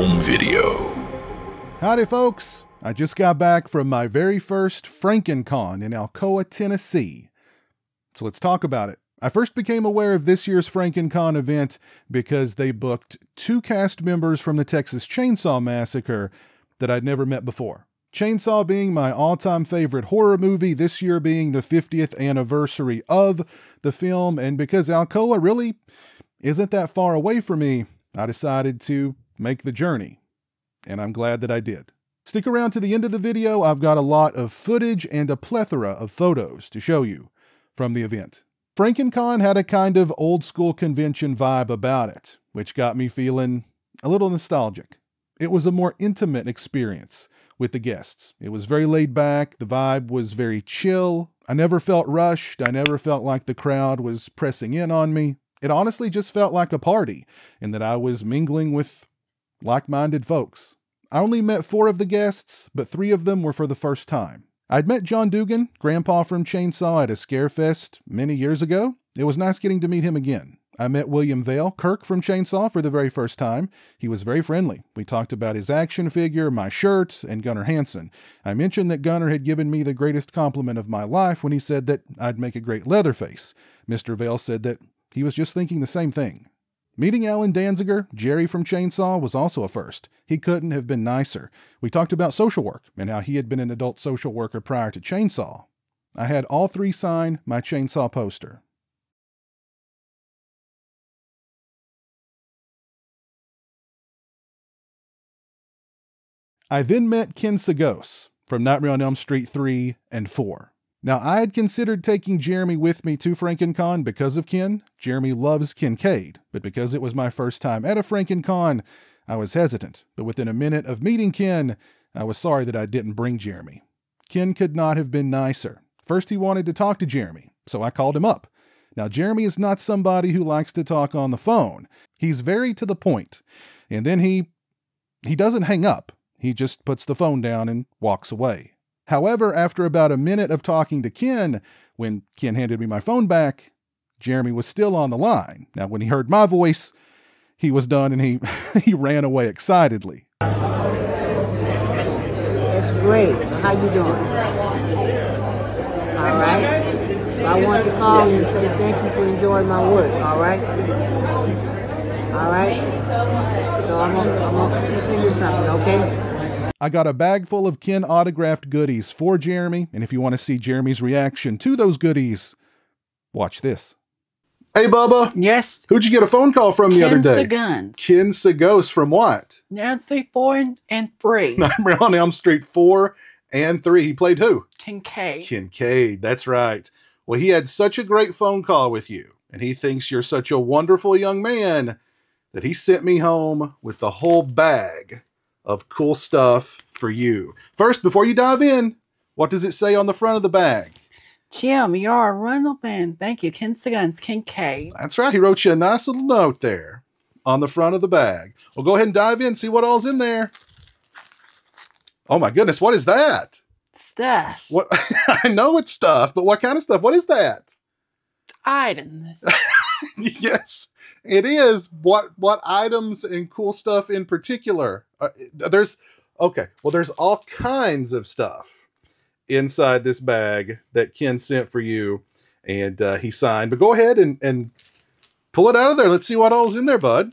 home video. Howdy folks, I just got back from my very first FrankenCon in Alcoa, Tennessee. So let's talk about it. I first became aware of this year's FrankenCon event because they booked 2 cast members from the Texas Chainsaw Massacre that I'd never met before. Chainsaw being my all-time favorite horror movie, this year being the 50th anniversary of the film, and because Alcoa really isn't that far away from me, I decided to make the journey, and I'm glad that I did. Stick around to the end of the video. I've got a lot of footage and a plethora of photos to show you from the event. FrankenCon had a kind of old-school convention vibe about it, which got me feeling a little nostalgic. It was a more intimate experience with the guests. It was very laid back. The vibe was very chill. I never felt rushed. I never felt like the crowd was pressing in on me. It honestly just felt like a party, and that I was mingling with like-minded folks. I only met 4 of the guests, but 3 of them were for the first time. I'd met John Dugan, Grandpa from Chainsaw, at a Scarefest many years ago. It was nice getting to meet him again. I met William Vale, Kirk from Chainsaw, for the very first time. He was very friendly. We talked about his action figure, my shirt, and Gunnar Hansen. I mentioned that Gunnar had given me the greatest compliment of my life when he said that I'd make a great Leatherface. Mr. Vale said that he was just thinking the same thing. Meeting Alan Danziger, Jerry from Chainsaw, was also a first. He couldn't have been nicer. We talked about social work and how he had been an adult social worker prior to Chainsaw. I had all 3 sign my Chainsaw poster. I then met Ken Sagos from Nightmare on Elm Street 3 and 4. Now, I had considered taking Jeremy with me to FrankenCon because of Ken. Jeremy loves Kincaid, but because it was my first time at a FrankenCon, I was hesitant. But within a minute of meeting Ken, I was sorry that I didn't bring Jeremy. Ken could not have been nicer. First, he wanted to talk to Jeremy, so I called him up. Now, Jeremy is not somebody who likes to talk on the phone. He's very to the point. And then he doesn't hang up. He just puts the phone down and walks away. However, after about a minute of talking to Ken, when Ken handed me my phone back, Jeremy was still on the line. Now, when he heard my voice, he was done and he ran away excitedly. That's great. So how you doing? All right. I want to call you and say thank you for enjoying my work. All right. All right. So I'm gonna send you something, okay? I got a bag full of Ken autographed goodies for Jeremy, and if you want to see Jeremy's reaction to those goodies, watch this. Hey, Bubba. Yes. Who'd you get a phone call from the other day? Ken Ken Sagos from what? Nancy 4 and 3. Nightmare on Elm Street 4 and 3. He played who? Kincaid. Kincaid, that's right. Well, he had such a great phone call with you, and he thinks you're such a wonderful young man that he sent me home with the whole bag of cool stuff for you. First, before you dive in, what does it say on the front of the bag? Jim, you're a wonderful man. Thank you. Ken Sagos, Kincaid. That's right. He wrote you a nice little note there on the front of the bag. Well, go ahead and dive in, see what all's in there. Oh my goodness, what is that? Stuff. What? I know it's stuff, but what kind of stuff? What is that? Items. Yes, it is. What items and cool stuff in particular? There's all kinds of stuff inside this bag that Ken sent for you, and he signed. But go ahead and pull it out of there. Let's see what all's in there, bud.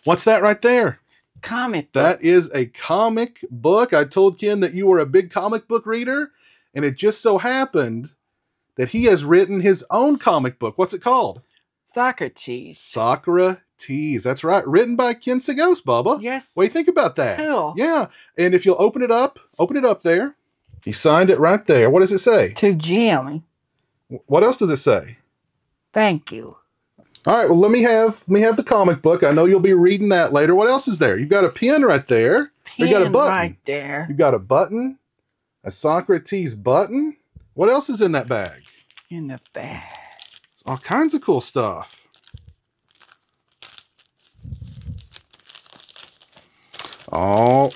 What's that right there? Comic book. That is a comic book. I told Ken that you were a big comic book reader, and it just so happened that he has written his own comic book. What's it called? Socrates. Socrates. That's right. Written by Ken Sagos, Bubba. Yes. What do you think about that? Cool. Yeah. And if you'll open it up there. He signed it right there. What does it say? To Jim. What else does it say? Thank you. All right. Well, let me have the comic book. I know you'll be reading that later. What else is there? You've got a pen right there. Pen you got a button right there. You got a button. A Socrates button. What else is in that bag? In the bag. All kinds of cool stuff. Oh,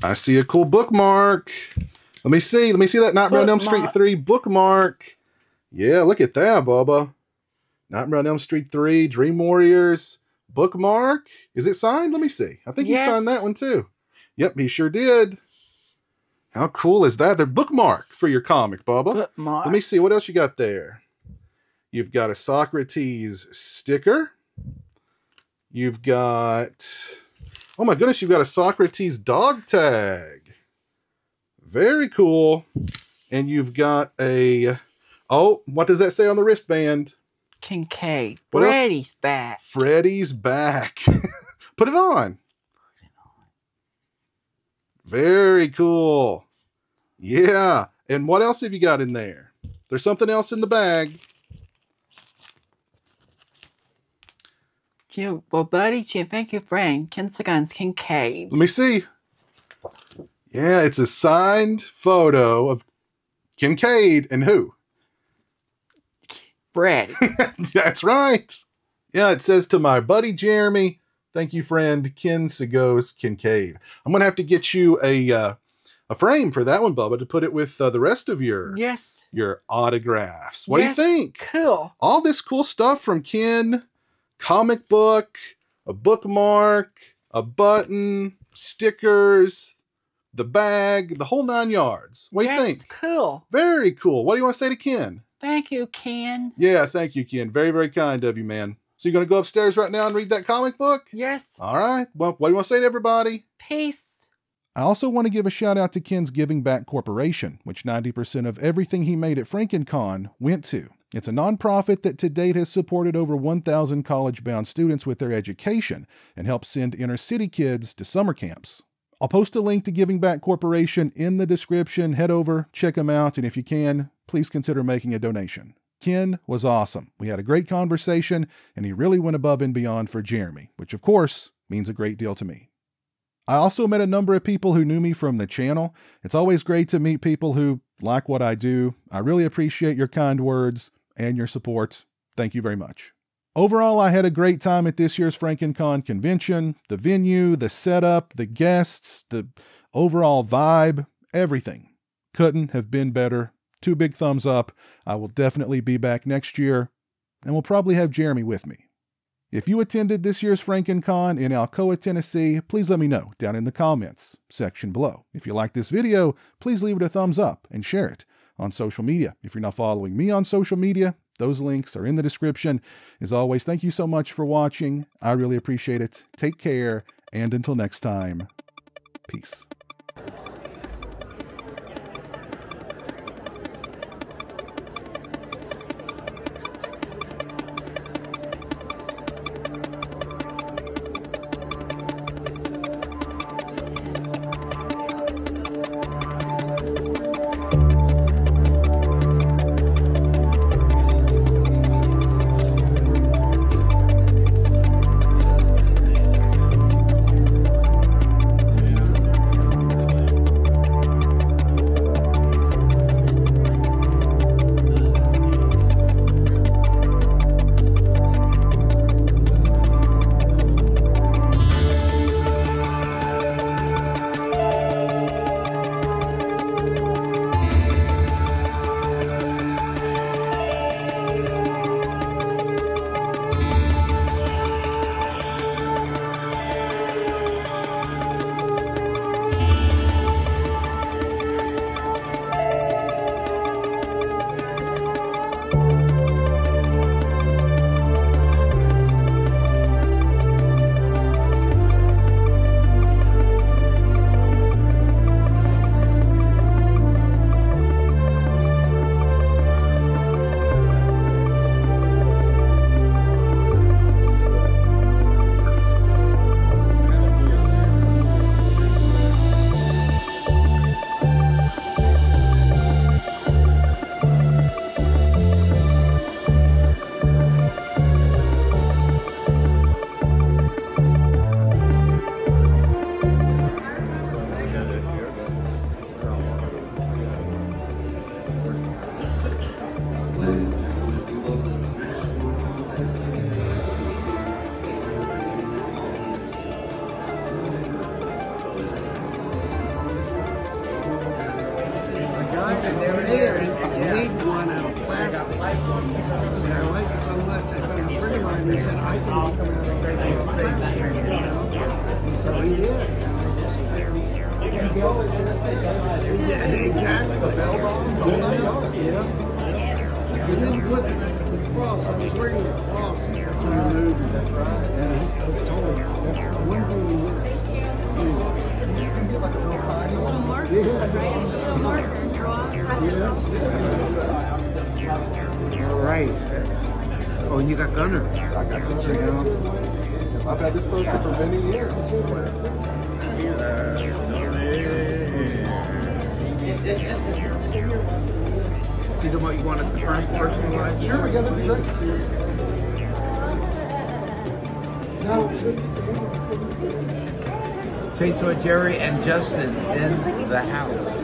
I see a cool bookmark. Let me see that Nightmare on Elm Street 3 bookmark. Yeah, look at that, Bubba. Nightmare on Elm Street 3, Dream Warriors. bookmark. Is it signed? Let me see. I think he signed that one too. Yep, he sure did. How cool is that? The bookmark for your comic, Bubba. Bookmark. Let me see. What else you got there? You've got a Socrates sticker. You've got... Oh my goodness, you've got a Socrates dog tag. Very cool. And you've got a... Oh, what does that say on the wristband? Kincaid. What else? Freddy's back. Freddy's back. Put it on. Very cool. Yeah. And what else have you got in there? There's something else in the bag. Well, buddy, thank you, friend. Kinsagon's Kincaid. Let me see. Yeah, it's a signed photo of Kincaid and who? Freddy. That's right. Yeah, it says to my buddy Jeremy, thank you, friend, Ken Sagos Kincaid. I'm going to have to get you a frame for that one, Bubba, to put it with the rest of your autographs. What do you think? Cool. All this cool stuff from Ken, comic book, a bookmark, a button, stickers, the bag, the whole 9 yards. What do you think? Cool. Very cool. What do you want to say to Ken? Thank you, Ken. Yeah, thank you, Ken. Very, very kind of you, man. So you're going to go upstairs right now and read that comic book? Yes. All right. Well, what do you want to say to everybody? Peace. I also want to give a shout out to Ken's Giving Back Corporation, which 90% of everything he made at FrankenCon went to. It's a nonprofit that to date has supported over 1,000 college-bound students with their education and helped send inner-city kids to summer camps. I'll post a link to Giving Back Corporation in the description. Head over, check them out, and if you can, please consider making a donation. Ken was awesome. We had a great conversation, and he really went above and beyond for Jeremy, which of course means a great deal to me. I also met a number of people who knew me from the channel. It's always great to meet people who like what I do. I really appreciate your kind words and your support. Thank you very much. Overall, I had a great time at this year's FrankenCon convention. The venue, the setup, the guests, the overall vibe, everything. Couldn't have been better. 2 big thumbs up. I will definitely be back next year, and we'll probably have Jeremy with me. If you attended this year's FrankenCon in Alcoa, Tennessee, please let me know down in the comments section below. If you like this video, please leave it a thumbs up and share it on social media. If you're not following me on social media, those links are in the description. As always, thank you so much for watching. I really appreciate it. Take care, and until next time, peace. And I liked it so much, I found a friend of mine who said, I can come out and So he did. Yeah, exactly. Yeah. He didn't put the cross. I was wearing the cross in the movie. That's right. And he told him that's one thing he was. All right. Oh, and you got Gunner. I got Gunner. I've had this poster for many years. So you know what you want us to personalize? Sure, we got to be great. Chainsaw Jerry and Justin in the house.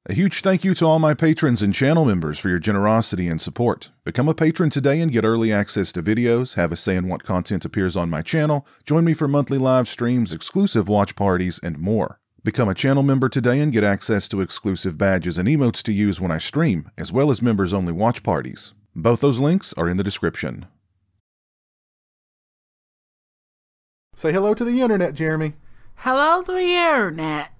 A huge thank you to all my patrons and channel members for your generosity and support. Become a patron today and get early access to videos, have a say in what content appears on my channel, join me for monthly live streams, exclusive watch parties, and more. Become a channel member today and get access to exclusive badges and emotes to use when I stream, as well as members-only watch parties. Both those links are in the description. Say hello to the internet, Jeremy. Hello to the internet.